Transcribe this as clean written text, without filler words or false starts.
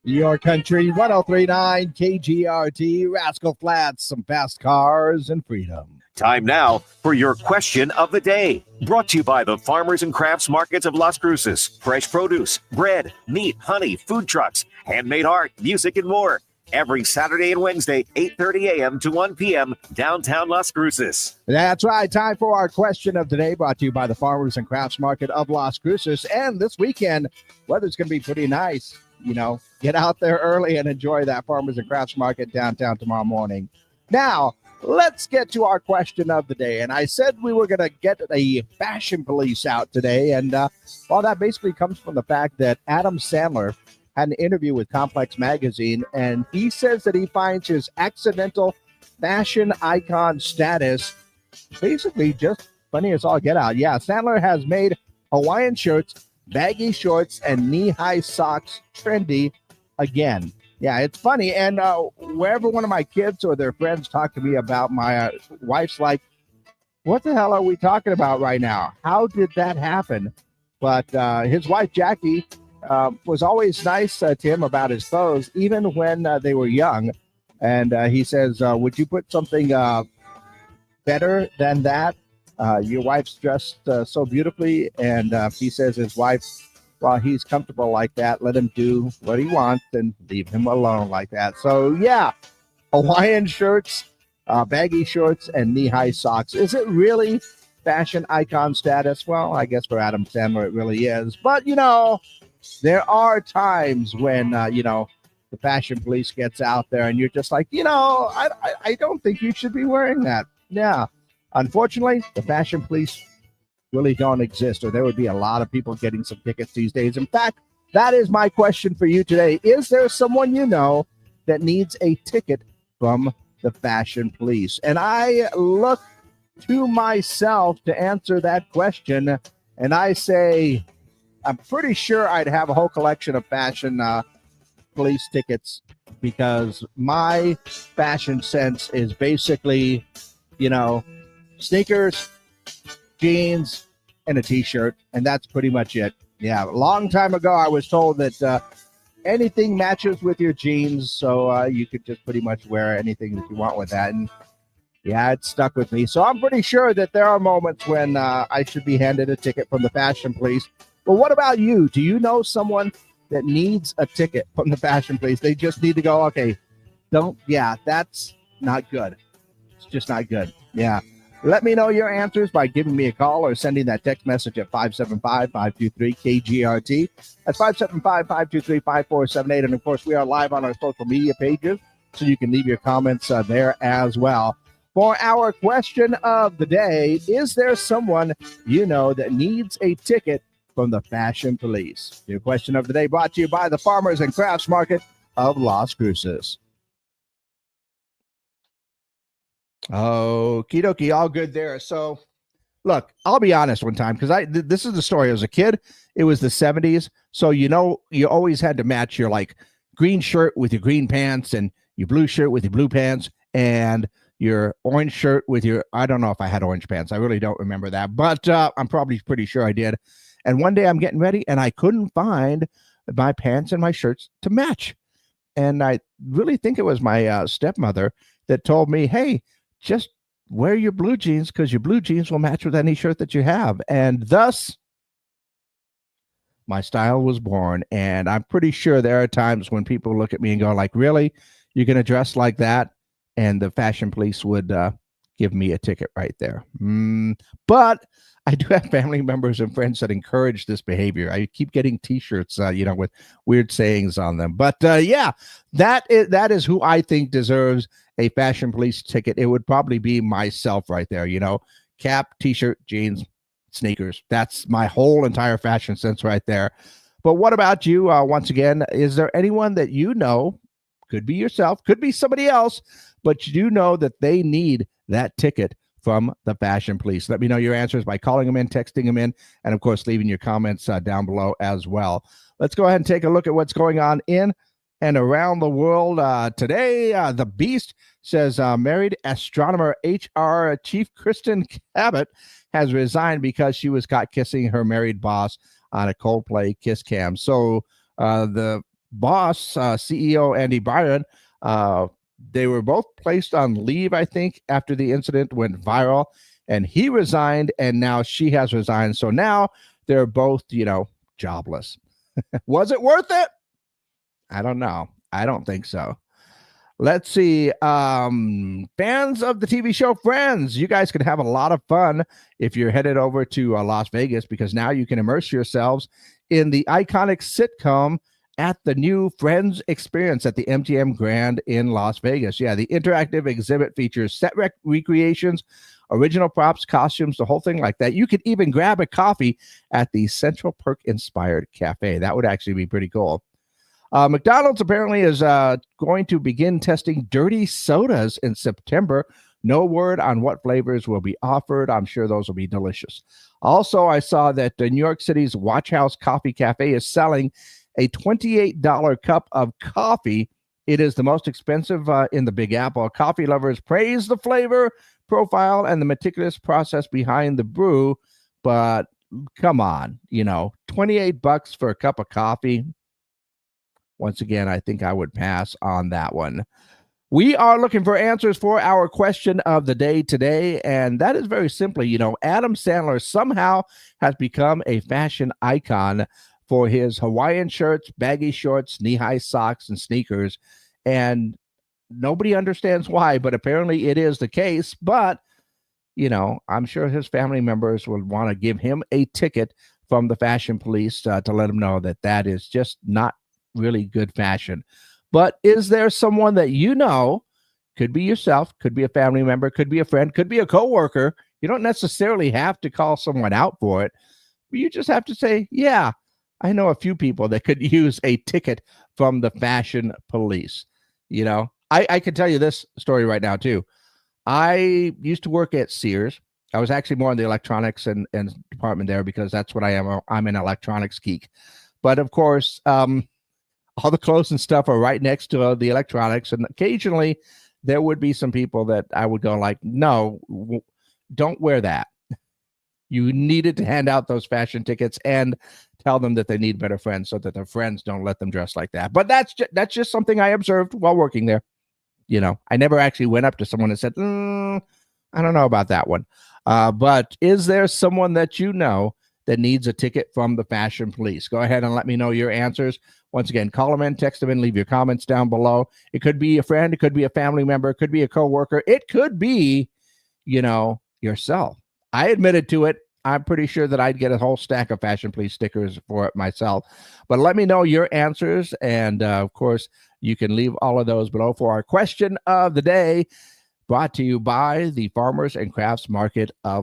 Your country 1039 KGRT, Rascal Flats, some fast cars and freedom. Time now for your question of the day. Brought to you by the Farmers and Crafts Markets of Las Cruces. Fresh produce, bread, meat, honey, food trucks, handmade art, music, and more. Every Saturday and Wednesday, 8:30 a.m. to 1 p.m., downtown Las Cruces. That's right. Time for our question of the day, brought to you by the Farmers and Crafts Market of Las Cruces. And this weekend, weather's going to be pretty nice. You know, get out there early and enjoy that Farmers and Crafts Market downtown tomorrow morning. Now, let's get to our question of the day. And I said we were going to get a fashion police out today. And, well, that basically comes from the fact that Adam Sandler had an interview with Complex Magazine, and he says that he finds his accidental fashion icon status basically just funny as all get out. Yeah, Sandler has made Hawaiian shirts, baggy shorts, and knee-high socks trendy again. Yeah, it's funny. And wherever one of my kids or their friends talk to me about my wife's like, what the hell are we talking about right now? How did that happen? But his wife, Jackie, was always nice to him about his clothes, even when they were young. And he says, would you put something better than that? Your wife's dressed so beautifully. And he says his wife, while he's comfortable like that, let him do what he wants and leave him alone like that. So, yeah, Hawaiian shirts, baggy shorts, and knee-high socks. Is it really fashion icon status? Well, I guess for Adam Sandler it really is. But, you know, there are times when, the fashion police gets out there and you're just like, I don't think you should be wearing that. Yeah. Unfortunately, the fashion police really don't exist, or there would be a lot of people getting some tickets these days. In fact, that is my question for you today. Is there someone you know that needs a ticket from the fashion police? And I look to myself to answer that question, and I say, I'm pretty sure I'd have a whole collection of fashion police tickets, because my fashion sense is basically, sneakers, jeans, and a t-shirt, and that's pretty much it. Yeah, a long time ago, I was told that anything matches with your jeans, so you could just pretty much wear anything that you want with that, and yeah, it stuck with me. So I'm pretty sure that there are moments when I should be handed a ticket from the fashion police. Well, what about you? Do you know someone that needs a ticket from the fashion police? They just need to go, okay, that's not good. It's just not good. Yeah. Let me know your answers by giving me a call or sending that text message at 575-523-KGRT. That's 575-523-5478. And, of course, we are live on our social media pages, so you can leave your comments there as well. For our question of the day, is there someone you know that needs a ticket from the fashion police? Your question of the day brought to you by the Farmers and Crafts Market of Las Cruces. Okie dokie, all good there. So, look, I'll be honest one time, because this is the story. As a kid, it was the 70s. So, you always had to match your, green shirt with your green pants and your blue shirt with your blue pants and your orange shirt with your, I don't know if I had orange pants. I really don't remember that, but I'm probably pretty sure I did. And one day I'm getting ready and I couldn't find my pants and my shirts to match. And I really think it was my stepmother that told me, hey, just wear your blue jeans, because your blue jeans will match with any shirt that you have. And thus, my style was born. And I'm pretty sure there are times when people look at me and go like, really? You're going to dress like that? And the fashion police would give me a ticket right there. But I do have family members and friends that encourage this behavior. I keep getting T-shirts, with weird sayings on them. But yeah, that is who I think deserves a fashion police ticket. It would probably be myself right there. Cap, T-shirt, jeans, sneakers. That's my whole entire fashion sense right there. But what about you? Once again, is there anyone that you know? Could be yourself, could be somebody else, but you do know that they need that ticket from the fashion police. Let me know your answers by calling them in, texting them in, and of course, leaving your comments down below as well. Let's go ahead and take a look at what's going on in and around the world today. The Beast says married astronomer HR Chief Kristen Cabot has resigned because she was caught kissing her married boss on a Coldplay kiss cam. So the boss, CEO Andy Byron, they were both placed on leave, I think, after the incident went viral, and he resigned, and now she has resigned. So now they're both, jobless. Was it worth it? I don't know. I don't think so. Let's see. Fans of the TV show Friends, you guys can have a lot of fun if you're headed over to Las Vegas, because now you can immerse yourselves in the iconic sitcom at the new Friends experience at the MGM Grand in Las Vegas. Yeah, the interactive exhibit features set recreations, original props, costumes, the whole thing like that. You could even grab a coffee at the Central Perk inspired cafe. That would actually be pretty cool. McDonald's apparently is going to begin testing dirty sodas in September. No word on what flavors will be offered. I'm sure those will be delicious. Also, I saw that New York City's Watch House Coffee Cafe is selling a $28 cup of coffee. It is the most expensive in the Big Apple. Coffee lovers praise the flavor profile and the meticulous process behind the brew, but come on, $28 for a cup of coffee. Once again, I think I would pass on that one. We are looking for answers for our question of the day today, and that is very simply, Adam Sandler somehow has become a fashion icon for his Hawaiian shirts, baggy shorts, knee-high socks, and sneakers, and nobody understands why, but apparently it is the case. But, I'm sure his family members would want to give him a ticket from the fashion police to let him know that that is just not really good fashion. But is there someone that could be yourself, could be a family member, could be a friend, could be a coworker? You don't necessarily have to call someone out for it. You just have to say, yeah, I know a few people that could use a ticket from the fashion police. I could tell you this story right now too. I used to work at Sears. I was actually more in the electronics and department there, because that's what I am. I'm an electronics geek. But of course, all the clothes and stuff are right next to the electronics. And occasionally there would be some people that I would go like, no, don't wear that. You needed to hand out those fashion tickets and tell them that they need better friends, so that their friends don't let them dress like that. But that's just something I observed while working there. I never actually went up to someone and said, I don't know about that one. But is there someone that that needs a ticket from the fashion police? Go ahead and let me know your answers. Once again, call them in, text them in, leave your comments down below. It could be a friend, it could be a family member, it could be a coworker, it could be, yourself. I admitted to it. I'm pretty sure that I'd get a whole stack of fashion police stickers for it myself. But let me know your answers, and of course, you can leave all of those below for our question of the day, brought to you by the Farmers and Crafts Market of